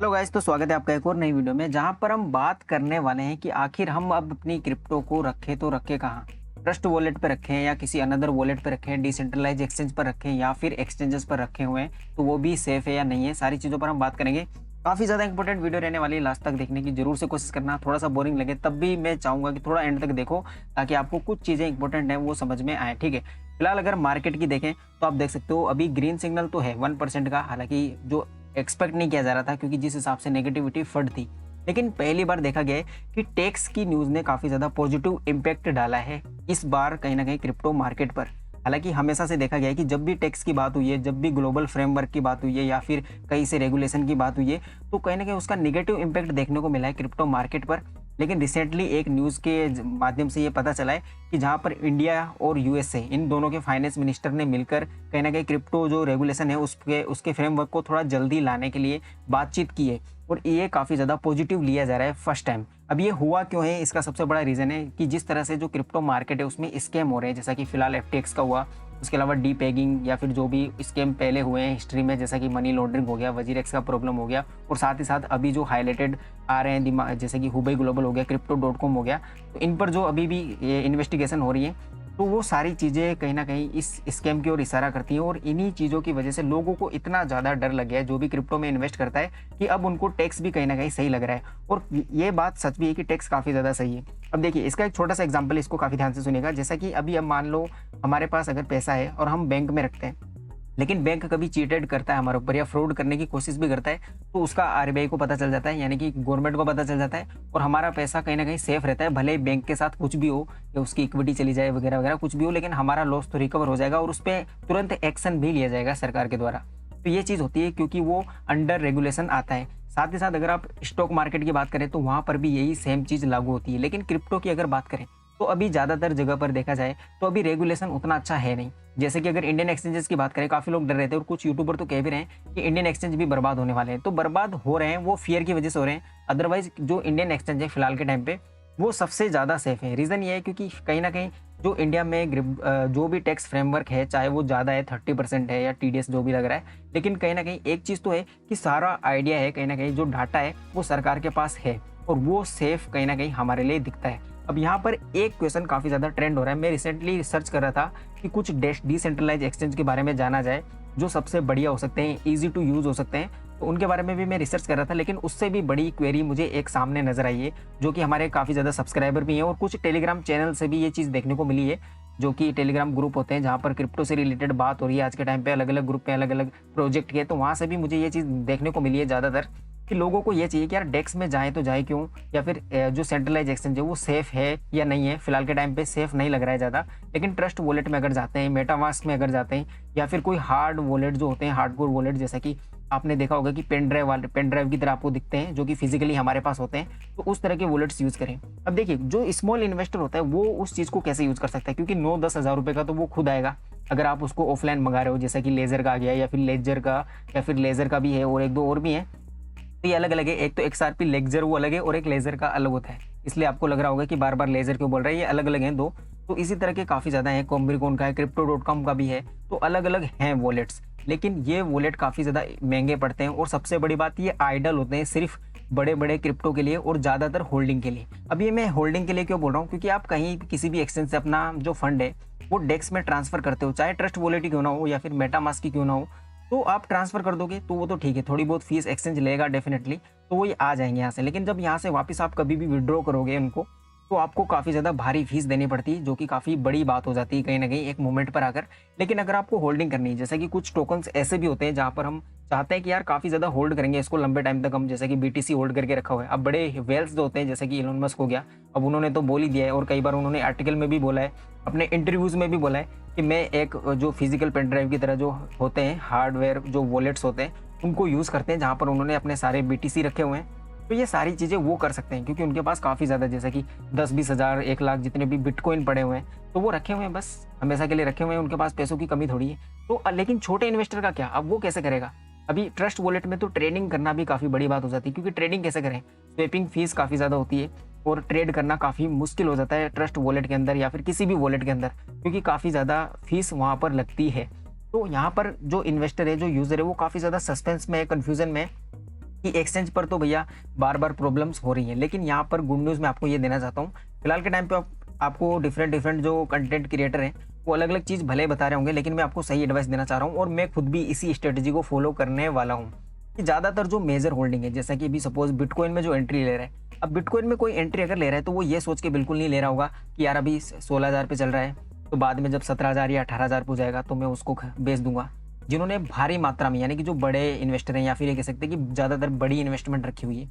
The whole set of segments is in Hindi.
हेलो गाइस, तो स्वागत है आपका एक और नई वीडियो में जहां पर हम बात करने वाले हैं कि आखिर हम अब अपनी क्रिप्टो को रखें तो रखें कहाँ। ट्रस्ट वॉलेट पे रखें या किसी अनदर वॉलेट पे रखें, डिसेंट्रलाइज एक्सचेंज पर रखें या फिर एक्सचेंजेस पर रखे हुए हैं तो वो भी सेफ है या नहीं है। सारी चीज़ों पर हम बात करेंगे। काफ़ी ज़्यादा इंपॉर्टेंट वीडियो रहने वाली है, लास्ट तक देखने की जरूर से कोशिश करना। थोड़ा सा बोरिंग लगे तब भी मैं चाहूँगा कि थोड़ा एंड तक देखो ताकि आपको कुछ चीज़ें इंपॉर्टेंट हैं वो समझ में आए। ठीक है, फिलहाल अगर मार्केट की देखें तो आप देख सकते हो अभी ग्रीन सिग्नल तो है 1% का, हालांकि जो एक्सपेक्ट नहीं किया जा रहा था क्योंकि जिस हिसाब से नेगेटिविटी फट थी। लेकिन पहली बार देखा गया है कि टैक्स की न्यूज़ ने काफ़ी ज़्यादा पॉजिटिव इम्पैक्ट डाला है इस बार कहीं ना कहीं क्रिप्टो मार्केट पर। हालांकि हमेशा से देखा गया है कि जब भी टैक्स की बात हुई है, जब भी ग्लोबल फ्रेमवर्क की बात हुई है या फिर कहीं से रेगुलेशन की बात हुई है तो कहीं ना कहीं उसका निगेटिव इम्पैक्ट देखने को मिला है क्रिप्टो मार्केट पर। लेकिन रिसेंटली एक न्यूज़ के माध्यम से ये पता चला है कि जहाँ पर इंडिया और यूएसए इन दोनों के फाइनेंस मिनिस्टर ने मिलकर कहीं ना कहीं क्रिप्टो जो रेगुलेशन है उसके फ्रेमवर्क को थोड़ा जल्दी लाने के लिए बातचीत की है और ये काफ़ी ज़्यादा पॉजिटिव लिया जा रहा है फर्स्ट टाइम। अब ये हुआ क्यों है, इसका सबसे बड़ा रीज़न है कि जिस तरह से जो क्रिप्टो मार्केट है उसमें स्कैम हो रहे हैं, जैसा कि फिलहाल एफटीएक्स का हुआ, उसके अलावा डी पेगिंग या फिर जो भी स्कैम पहले हुए हैं हिस्ट्री में, जैसा कि मनी लॉन्ड्रिंग हो गया, वजीरेक्स का प्रॉब्लम हो गया और साथ ही साथ अभी जो हाईलाइटेड आ रहे हैं दिमाग, जैसे कि हुबई ग्लोबल हो गया, क्रिप्टो.com हो गया, तो इन पर जो अभी भी ये इन्वेस्टिगेशन हो रही है तो वो सारी चीज़ें कहीं ना कहीं इस स्कैम की ओर इशारा करती हैं और इन्हीं चीज़ों की वजह से लोगों को इतना ज़्यादा डर लग गया है जो भी क्रिप्टो में इन्वेस्ट करता है कि अब उनको टैक्स भी कहीं ना कहीं सही लग रहा है। और ये बात सच भी है कि टैक्स काफ़ी ज़्यादा सही है। अब देखिए इसका एक छोटा सा एग्जाम्पल, इसको काफ़ी ध्यान से सुनिएगा। जैसा कि अभी अब मान लो हमारे पास अगर पैसा है और हम बैंक में रखते हैं, लेकिन बैंक कभी चीटेड करता है हमारे ऊपर या फ्रॉड करने की कोशिश भी करता है तो उसका आरबीआई को पता चल जाता है, यानी कि गवर्नमेंट को पता चल जाता है और हमारा पैसा कहीं ना कहीं सेफ रहता है। भले ही बैंक के साथ कुछ भी हो या उसकी इक्विटी चली जाए वगैरह वगैरह कुछ भी हो, लेकिन हमारा लॉस तो रिकवर हो जाएगा और उस पर तुरंत एक्शन भी लिया जाएगा सरकार के द्वारा। तो ये चीज़ होती है क्योंकि वो अंडर रेगुलेशन आता है। साथ ही साथ अगर आप स्टॉक मार्केट की बात करें तो वहाँ पर भी यही सेम चीज़ लागू होती है। लेकिन क्रिप्टो की अगर बात करें तो अभी ज़्यादातर जगह पर देखा जाए तो अभी रेगुलेशन उतना अच्छा है नहीं। जैसे कि अगर इंडियन एक्सचेंजेस की बात करें, काफ़ी लोग डर रहे थे और कुछ यूट्यूबर तो कह भी रहे हैं कि इंडियन एक्सचेंज भी बर्बाद होने वाले हैं। तो बर्बाद हो रहे हैं वो फियर की वजह से हो रहे हैं। अदरवाइज जो इंडियन एक्सचेंज है फिलहाल के टाइम पे वो सबसे ज़्यादा सेफ है। रीज़न ये है क्योंकि कहीं ना कहीं जो इंडिया में जो भी टैक्स फ्रेमवर्क है, चाहे वो ज़्यादा है 30% है या टीडीएस जो भी लग रहा है, लेकिन कहीं ना कहीं एक चीज़ तो है कि सारा आइडिया है, कहीं ना कहीं जो डाटा है वो सरकार के पास है और वो सेफ कहीं ना कहीं हमारे लिए दिखता है। अब यहाँ पर एक क्वेश्चन काफ़ी ज़्यादा ट्रेंड हो रहा है। मैं रिसेंटली रिसर्च कर रहा था कि कुछ डिसेंट्रलाइज एक्सचेंज के बारे में जाना जाए जो सबसे बढ़िया हो सकते हैं, ईजी टू यूज़ हो सकते हैं, तो उनके बारे में भी मैं रिसर्च कर रहा था। लेकिन उससे भी बड़ी क्वेरी मुझे एक सामने नजर आई है जो कि हमारे काफ़ी ज़्यादा सब्सक्राइबर भी हैं और कुछ टेलीग्राम चैनल से भी ये चीज़ देखने को मिली है, जो कि टेलीग्राम ग्रुप होते हैं जहाँ पर क्रिप्टो से रिलेटेड बात हो रही है आज के टाइम पे, अलग अलग ग्रुप में अलग अलग प्रोजेक्ट के। तो वहाँ से भी मुझे ये चीज़ देखने को मिली है ज़्यादातर कि लोगों को ये चाहिए कि यार डेक्स में जाए तो जाए क्यों, या फिर जो सेंट्रलाइज एक्सचेंज है वो सेफ है या नहीं है। फिलहाल के टाइम पे सेफ नहीं लग रहा है ज़्यादा, लेकिन ट्रस्ट वॉलेट में अगर जाते हैं, मेटामास्क में अगर जाते हैं, या फिर कोई हार्ड वॉलेट जो होते हैं, हार्डकोर वॉलेट, जैसा कि आपने देखा होगा कि पेन ड्राइव की तरह आपको दिखते हैं जो कि फिजिकली हमारे पास होते हैं, तो उस तरह के वॉलेट्स यूज़ करें। अब देखिए जो स्मॉल इन्वेस्टर होता है वो उस चीज़ को कैसे यूज़ कर सकता है, क्योंकि 9-10 हज़ार रुपये का तो वो खुद आएगा अगर आप उसको ऑफलाइन मंगा रहे हो, जैसा कि लेजर का आ गया या फिर लेजर का, या फिर लेजर का भी है और एक दो और भी है। तो ये अलग अलग है, एक तो XRP लेक्जर वो अलग है और एक लेजर का अलग होता है, इसलिए आपको लग रहा होगा कि बार बार लेजर क्यों बोल रहा है, ये अलग अलग हैं दो। तो इसी तरह के काफ़ी ज़्यादा हैं, कॉम्बिकॉन का है, क्रिप्टो.com का भी है, तो अलग अलग हैं वॉलेट्स। लेकिन ये वॉलेट काफ़ी ज़्यादा महंगे पड़ते हैं और सबसे बड़ी बात ये आइडल होते हैं सिर्फ बड़े बड़े क्रिप्टो के लिए और ज़्यादातर होल्डिंग के लिए। अब ये मैं होल्डिंग के लिए क्यों बोल रहा हूँ, क्योंकि आप कहीं किसी भी एक्सचेंज से अपना जो फंड है वो डेक्स में ट्रांसफर करते हो, चाहे ट्रस्ट वॉलेट ही क्यों ना हो या फिर मेटामास्क की क्यों ना हो, तो आप ट्रांसफर कर दोगे तो वो तो ठीक है, थोड़ी बहुत फीस एक्सचेंज लेगा डेफिनेटली, तो वो ये आ जाएंगे यहाँ से। लेकिन जब यहाँ से वापस आप कभी भी विड्रॉ करोगे उनको तो आपको काफ़ी ज़्यादा भारी फीस देनी पड़ती है, जो कि काफ़ी बड़ी बात हो जाती है कहीं ना कहीं एक मोमेंट पर आकर। लेकिन अगर आपको होल्डिंग करनी है, जैसे कि कुछ टोकन्स ऐसे भी होते हैं जहाँ पर हम चाहते हैं कि यार काफ़ी ज़्यादा होल्ड करेंगे इसको लंबे टाइम तक हम, जैसे कि BTC होल्ड करके रखा हुआ है। अब बड़े वेल्स जो होते हैं जैसे कि इलोन मस्क हो गया, अब उन्होंने तो बोल ही दिया है और कई बार उन्होंने आर्टिकल में भी बोला है, अपने इंटरव्यूज़ में भी बोला है कि मैं एक जो फिजिकल पेन ड्राइव की तरह जो होते हैं हार्डवेयर जो वॉलेट्स होते हैं उनको यूज़ करते हैं, जहाँ पर उन्होंने अपने सारे BTC रखे हुए हैं। तो ये सारी चीज़ें वो कर सकते हैं क्योंकि उनके पास काफ़ी ज़्यादा, जैसे कि 10-20 हज़ार 1 लाख जितने भी बिटकॉइन पड़े हुए हैं तो वो रखे हुए हैं, बस हमेशा के लिए रखे हुए हैं, उनके पास पैसों की कमी थोड़ी है। तो लेकिन छोटे इन्वेस्टर का क्या, अब वो कैसे करेगा। अभी ट्रस्ट वॉलेट में तो ट्रेडिंग करना भी काफ़ी बड़ी बात हो जाती है, क्योंकि ट्रेडिंग कैसे करें, स्वेपिंग फीस काफ़ी ज़्यादा होती है और ट्रेड करना काफ़ी मुश्किल हो जाता है ट्रस्ट वॉलेट के अंदर या फिर किसी भी वॉलेट के अंदर, क्योंकि काफ़ी ज़्यादा फीस वहाँ पर लगती है। तो यहाँ पर जो इन्वेस्टर है, जो यूज़र है, वो काफ़ी ज़्यादा सस्पेंस में है, कन्फ्यूज़न में है कि एक्सचेंज पर तो भैया बार बार प्रॉब्लम्स हो रही हैं, लेकिन यहाँ पर गुड न्यूज़ मैं आपको ये देना चाहता हूँ। फिलहाल के टाइम पे आपको डिफरेंट जो कंटेंट क्रिएटर हैं वो अलग अलग चीज़ भले बता रहे होंगे, लेकिन मैं आपको सही एडवाइस देना चाह रहा हूँ और मैं खुद भी इसी स्ट्रेटेजी को फॉलो करने वाला हूँ कि ज़्यादातर जो मेजर होल्डिंग है, जैसा कि अभी सपोज बिटकॉइन में जो एंट्री ले रहा है, अब बिटकॉइन में कोई एंट्री अगर ले रहा है तो वो ये सोच के बिल्कुल नहीं ले रहा होगा कि यार अभी 16,000 पे चल रहा है, तो बाद में जब 17,000 या 18,000 पे हो जाएगा तो मैं उसको बेच दूंगा। जिन्होंने भारी मात्रा में, यानी कि जो बड़े इन्वेस्टर हैं या फिर ये कह सकते हैं कि ज़्यादातर बड़ी इन्वेस्टमेंट रखी हुई है,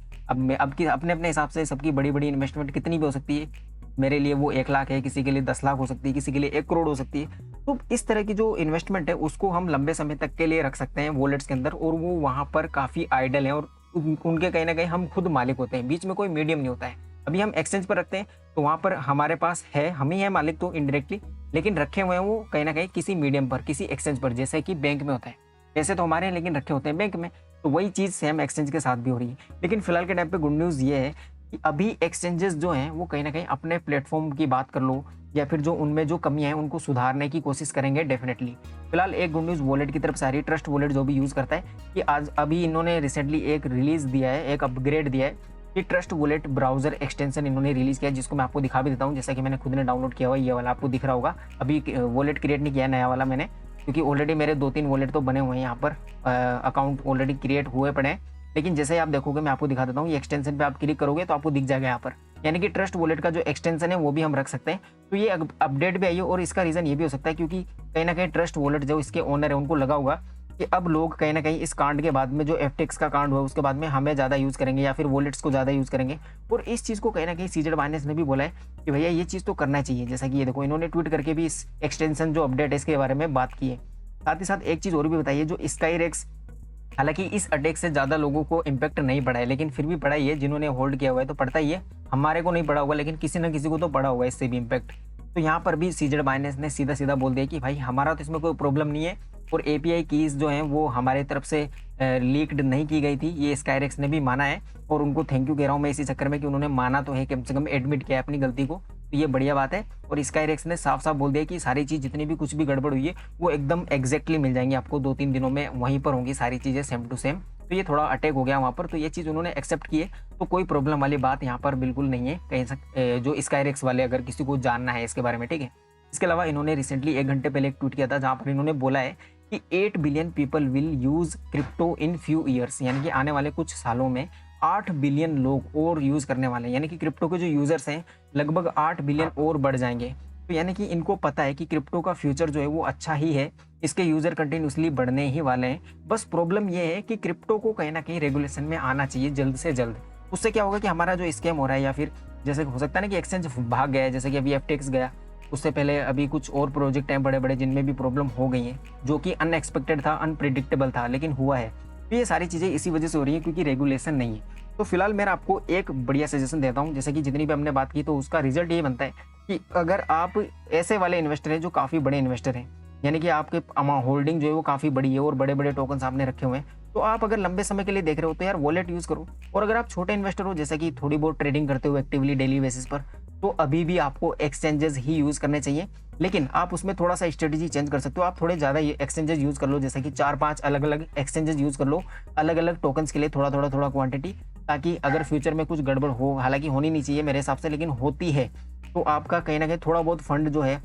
अब की अपने अपने हिसाब से सबकी बड़ी बड़ी इन्वेस्टमेंट कितनी भी हो सकती है। मेरे लिए वो 1 लाख है, किसी के लिए 10 लाख हो सकती है, किसी के लिए 1 करोड़ हो सकती है। तो इस तरह की जो इन्वेस्टमेंट है उसको हम लंबे समय तक के लिए रख सकते हैं वॉलेट्स के अंदर, और वो वहाँ पर काफ़ी आइडल हैं और उनके कहीं ना कहीं हम खुद मालिक होते हैं, बीच में कोई मीडियम नहीं होता है। अभी हम एक्सचेंज पर रखते हैं तो वहाँ पर हमारे पास है, हम ही है मालिक तो इनडायरेक्टली, लेकिन रखे हुए हैं वो कहीं ना कहीं किसी मीडियम पर, किसी एक्सचेंज पर, जैसे कि बैंक में होता है। पैसे तो हमारे हैं लेकिन रखे होते हैं बैंक में, तो वही चीज़ सेम एक्सचेंज के साथ भी हो रही है। लेकिन फिलहाल के टाइम पे गुड न्यूज़ ये है कि अभी एक्सचेंजेस जो हैं वो कहीं ना कहीं अपने प्लेटफॉर्म की बात कर लो या फिर जो उनमें जो कमियां हैं उनको सुधारने की कोशिश करेंगे डेफिनेटली। फिलहाल एक गुड न्यूज़ वॉलेट की तरफ से आ रही है, ट्रस्ट वॉलेट जो भी यूज़ करता है, कि आज अभी इन्होंने रिसेंटली एक रिलीज़ दिया है, एक अपग्रेड दिया है कि ट्रस्ट वॉलेट ब्राउजर एक्सटेंशन इन्होंने रिलीज़ किया है, जिसको मैं आपको दिखा भी देता हूँ। जैसा कि मैंने खुद ने डाउनलोड किया हुआ, ये वाला आपको दिख रहा होगा। अभी वॉलेट क्रिएट नहीं किया है नया वाला मैंने, क्योंकि ऑलरेडी मेरे 2-3 वॉलेट तो बने हुए हैं, यहाँ पर अकाउंट ऑलरेडी क्रिएट हुए पड़े हैं। लेकिन जैसे ही आप देखोगे, मैं आपको दिखा देता हूँ, ये एक्सटेंशन पे आप क्लिक करोगे तो आपको दिख जाएगा यहाँ पर, यानी कि ट्रस्ट वॉलेट का जो एक्सटेंशन है वो भी हम रख सकते हैं। तो ये अपडेट भी आई है, और इसका रीज़न ये भी हो सकता है क्योंकि कहीं ना कहीं ट्रस्ट वॉलेट जो इसके ओनर है उनको लगा होगा कि अब लोग कहीं ना कहीं इस कांड के बाद में, जो FTX का कांड हुआ उसके बाद में, हमें ज़्यादा यूज़ करेंगे या फिर वॉलेट्स को ज़्यादा यूज़ करेंगे। और इस चीज़ को कहीं ना कहीं सीजेड बाइनेंस ने भी बोला है कि भैया ये चीज़ तो करना चाहिए। जैसा कि ये देखो, इन्होंने ट्वीट करके भी इस एक्सटेंशन जो अपडेट है इसके बारे में बात की है। साथ ही साथ एक चीज़ और भी बताइए, जो स्काईरेक्स, हालांकि इस अटैक से ज़्यादा लोगों को इम्पैक्ट नहीं पड़ा है, लेकिन फिर भी पड़ा ही है। जिन्होंने होल्ड किया हुआ है तो पड़ता ही है, हमारे को नहीं पड़ा होगा लेकिन किसी न किसी को तो पड़ा होगा इससे भी इम्पैक्ट। तो यहाँ पर भी सीजेड बाइनेंस ने सीधा सीधा बोल दिया कि भाई हमारा तो इसमें कोई प्रॉब्लम नहीं है, और API कीज़ जो हैं वो हमारे तरफ से लीक्ड नहीं की गई थी, ये स्काईरेक्स ने भी माना है। और उनको थैंक यू कह रहा हूँ मैं इसी चक्कर में कि उन्होंने माना तो है, कम से कम एडमिट किया है अपनी गलती को, तो ये बढ़िया बात है। और स्काईरेक्स ने साफ साफ बोल दिया कि सारी चीज़ जितनी भी कुछ भी गड़बड़ हुई है वो एकदम एग्जैक्टली मिल जाएंगी आपको, 2-3 दिनों में वहीं पर होंगी सारी चीज़ें सेम टू सेम। तो ये थोड़ा अटैक हो गया वहाँ पर, तो ये चीज़ उन्होंने एक्सेप्ट की है, तो कोई प्रॉब्लम वाली बात यहाँ पर बिल्कुल नहीं है कहीं जो स्काईरेक्स वाले, अगर किसी को जानना है इसके बारे में, ठीक है। इसके अलावा इन्होंने रिसेंटली 1 घंटे पहले एक ट्वीट किया था, जहाँ पर इन्होंने बोला है कि 8 billion people will use crypto in few years, यानी कि आने वाले कुछ सालों में 8 बिलियन लोग और यूज़ करने वाले हैं, यानी कि क्रिप्टो के जो यूज़र्स हैं लगभग 8 बिलियन और बढ़ जाएंगे। तो यानी कि इनको पता है कि क्रिप्टो का फ्यूचर जो है वो अच्छा ही है, इसके यूज़र कंटिन्यूसली बढ़ने ही वाले हैं। बस प्रॉब्लम ये है कि क्रिप्टो को कहीं ना कहीं रेगुलेशन में आना चाहिए जल्द से जल्द। उससे क्या होगा कि हमारा जो स्कैम हो रहा है, या फिर जैसे हो सकता है ना कि एक्सचेंज भाग गया है, जैसे कि अभी FTX गया, उससे पहले अभी कुछ और प्रोजेक्ट हैं बड़े बड़े जिनमें भी प्रॉब्लम हो गई है, जो कि अनएक्सपेक्टेड था, अनप्रिडिक्टेबल था, लेकिन हुआ है। तो ये सारी चीज़ें इसी वजह से हो रही हैं क्योंकि रेगुलेशन नहीं है। तो फिलहाल मैं आपको एक बढ़िया सजेशन देता हूँ, जैसे कि जितनी भी हमने बात की तो उसका रिजल्ट ये बनता है कि अगर आप ऐसे वाले इन्वेस्टर हैं जो काफ़ी बड़े इन्वेस्टर हैं, यानी कि आपके होल्डिंग जो है वो काफ़ी बड़ी है और बड़े बड़े टोकन्स आपने रखे हुए हैं, तो आप अगर लंबे समय के लिए देख रहे हो तो यार वॉलेट यूज़ करो। और अगर आप छोटे इन्वेस्टर हो, जैसे कि थोड़ी बहुत ट्रेडिंग करते हो एक्टिवली डेली बेसिस पर, तो अभी भी आपको एक्सचेंजेस ही यूज़ करने चाहिए। लेकिन आप उसमें थोड़ा सा स्ट्रेटेजी चेंज कर सकते हो, आप थोड़े ज़्यादा एक्सचेंजेस यूज़ कर लो, जैसे कि 4-5 अलग अलग एक्सचेंजेस यूज़ कर लो, अलग अलग टोकन्स के लिए थोड़ा क्वांटिटी, ताकि अगर फ्यूचर में कुछ गड़बड़ हो, हालांकि होनी नहीं चाहिए मेरे हिसाब से, लेकिन होती है तो आपका कहीं ना कहीं थोड़ा बहुत फंड जो है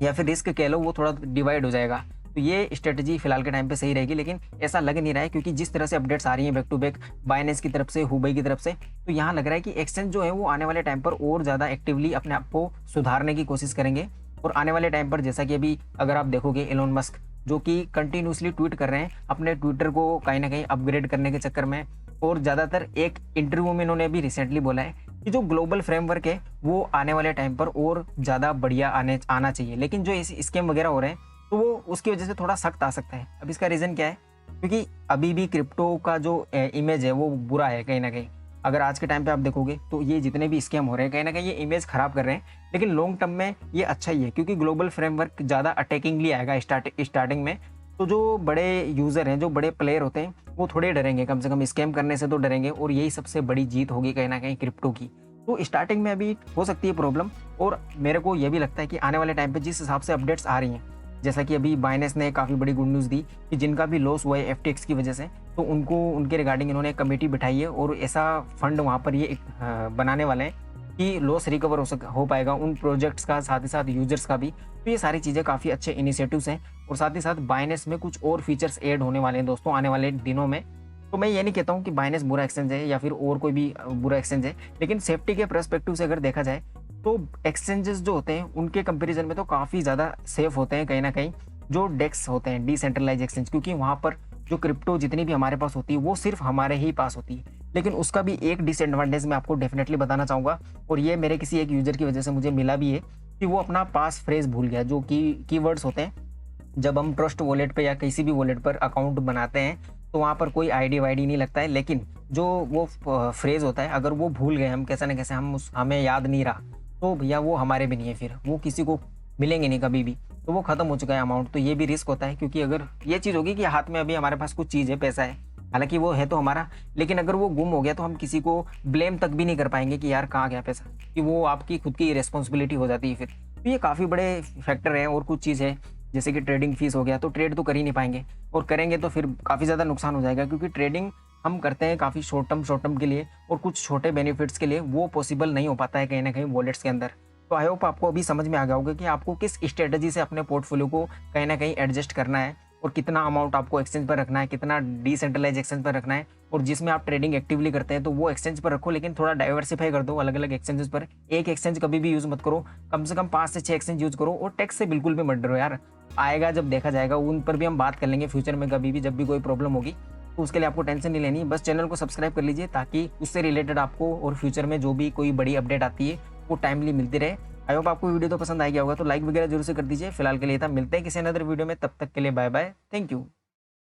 या फिर रिस्क कह लो वो थोड़ा डिवाइड हो जाएगा। तो ये स्ट्रेटजी फिलहाल के टाइम पे सही रहेगी, लेकिन ऐसा लग नहीं रहा है क्योंकि जिस तरह से अपडेट्स आ रही हैं बैक टू बैक बाइनेंस की तरफ से, हुबई की तरफ से, तो यहाँ लग रहा है कि एक्सचेंज जो है वो आने वाले टाइम पर और ज़्यादा एक्टिवली अपने आप को सुधारने की कोशिश करेंगे। और आने वाले टाइम पर जैसा कि अभी अगर आप देखोगे एलोन मस्क जो कि कंटिन्यूसली ट्वीट कर रहे हैं अपने ट्विटर को कहीं ना कहीं अपग्रेड करने के चक्कर में, और ज़्यादातर एक इंटरव्यू में इन्होंने अभी रिसेंटली बोला है कि जो ग्लोबल फ्रेमवर्क है वो आने वाले टाइम पर और ज़्यादा बढ़िया आना चाहिए, लेकिन जो इस स्कैम वगैरह हो रहे हैं तो वो उसकी वजह से थोड़ा सख्त आ सकता है। अब इसका रीज़न क्या है, क्योंकि अभी भी क्रिप्टो का जो इमेज है वो बुरा है कहीं ना कहीं। अगर आज के टाइम पे आप देखोगे तो ये जितने भी स्कैम हो रहे हैं कहीं ना कहीं ये इमेज खराब कर रहे हैं, लेकिन लॉन्ग टर्म में ये अच्छा ही है क्योंकि ग्लोबल फ्रेमवर्क ज़्यादा अटैकिंगली आएगा स्टार्टिंग में। तो जो बड़े यूज़र हैं, जो बड़े प्लेयर होते हैं, वो थोड़े डरेंगे, कम से कम स्कैम करने से तो डरेंगे, और यही सबसे बड़ी जीत होगी कहीं ना कहीं क्रिप्टो की। तो स्टार्टिंग में अभी हो सकती है प्रॉब्लम, और मेरे को ये भी लगता है कि आने वाले टाइम पे जिस हिसाब से अपडेट्स आ रही हैं, जैसा कि अभी बाइनेंस ने काफ़ी बड़ी गुड न्यूज़ दी कि जिनका भी लॉस हुआ है FTX की वजह से, तो उनको उनके रिगार्डिंग इन्होंने एक कमेटी बिठाई है और ऐसा फंड वहाँ पर ये बनाने वाले हैं कि लॉस रिकवर हो पाएगा उन प्रोजेक्ट्स का, साथ ही साथ यूजर्स का भी। तो ये सारी चीज़ें काफ़ी अच्छे इनिशिएटिव्स हैं और साथ ही साथ बाइनेंस में कुछ और फीचर्स ऐड होने वाले हैं दोस्तों आने वाले दिनों में। तो मैं ये नहीं कहता हूँ कि बाइनेंस बुरा एक्सचेंज है या फिर और कोई भी बुरा एक्सचेंज है, लेकिन सेफ्टी के पर्सपेक्टिव से अगर देखा जाए तो एक्सचेंजेस जो होते हैं उनके कंपैरिजन में तो काफ़ी ज़्यादा सेफ होते हैं कहीं ना कहीं जो डेक्स होते हैं, डिसेंट्रलाइज एक्सचेंज, क्योंकि वहाँ पर जो क्रिप्टो जितनी भी हमारे पास होती है वो सिर्फ हमारे ही पास होती है। लेकिन उसका भी एक डिसएडवांटेज मैं आपको डेफिनेटली बताना चाहूँगा, और ये मेरे किसी एक यूजर की वजह से मुझे मिला भी है कि वो अपना पास फ्रेज भूल गया। जो कि कीवर्ड्स होते हैं, जब हम ट्रस्ट वॉलेट पे या किसी भी वॉलेट पर अकाउंट बनाते हैं तो वहाँ पर कोई आईडी वाईडी नहीं लगता है, लेकिन जो वो फ्रेज होता है अगर वो भूल गए हम कैसे ना कैसे, हमें याद नहीं रहा, तो भैया वो हमारे भी नहीं है, फिर वो किसी को मिलेंगे नहीं कभी भी, तो वो खत्म हो चुका है अमाउंट। तो ये भी रिस्क होता है, क्योंकि अगर ये चीज़ होगी कि हाथ में अभी हमारे पास कुछ चीज़ है, पैसा है, हालांकि वो है तो हमारा, लेकिन अगर वो गुम हो गया तो हम किसी को ब्लेम तक भी नहीं कर पाएंगे कि यार कहाँ गया पैसा, कि वो आपकी खुद की रिस्पॉन्सिबिलिटी हो जाती है फिर। तो ये काफ़ी बड़े फैक्टर हैं। और कुछ चीज़ है जैसे कि ट्रेडिंग फीस हो गया, तो ट्रेड तो कर ही नहीं पाएंगे, और करेंगे तो फिर काफ़ी ज़्यादा नुकसान हो जाएगा, क्योंकि ट्रेडिंग हम करते हैं काफ़ी शॉर्ट टर्म के लिए और कुछ छोटे बेनिफिट्स के लिए, वो पॉसिबल नहीं हो पाता है कहीं ना कहीं वॉलेट्स के अंदर। तो आई होप आपको अभी समझ में आ गया होगा कि आपको किस स्ट्रेटजी से अपने पोर्टफोलियो को कहीं ना कहीं एडजस्ट करना है, और कितना अमाउंट आपको एक्सचेंज पर रखना है, कितना डिसेंट्रलाइज एक्सचेंज पर रखना है, और जिसमें आप ट्रेडिंग एक्टिवली करते हैं तो वो एक्सचेंज पर रखो, लेकिन थोड़ा डाइवर्सिफाई कर दो अलग अलग एक्सचेंजेस पर। एक एक्सचेंज कभी भी यूज़ मत करो, कम से कम 5 से 6 एक्सचेंज यूज़ करो, और टैक्स से बिल्कुल भी मत डरो यार, आएगा जब देखा जाएगा, उन पर भी हम बात कर लेंगे फ्यूचर में कभी भी जब भी कोई प्रॉब्लम होगी। तो उसके लिए आपको टेंशन नहीं लेनी, बस चैनल को सब्सक्राइब कर लीजिए ताकि उससे रिलेटेड आपको और फ्यूचर में जो भी कोई बड़ी अपडेट आती है वो टाइमली मिलती रहे। आई होप आपको वीडियो तो पसंद आ गया होगा, तो लाइक वगैरह जरूर से कर दीजिए। फिलहाल के लिए था, मिलते हैं किसी अनदर वीडियो में, तब तक के लिए बाय बाय, थैंक यू।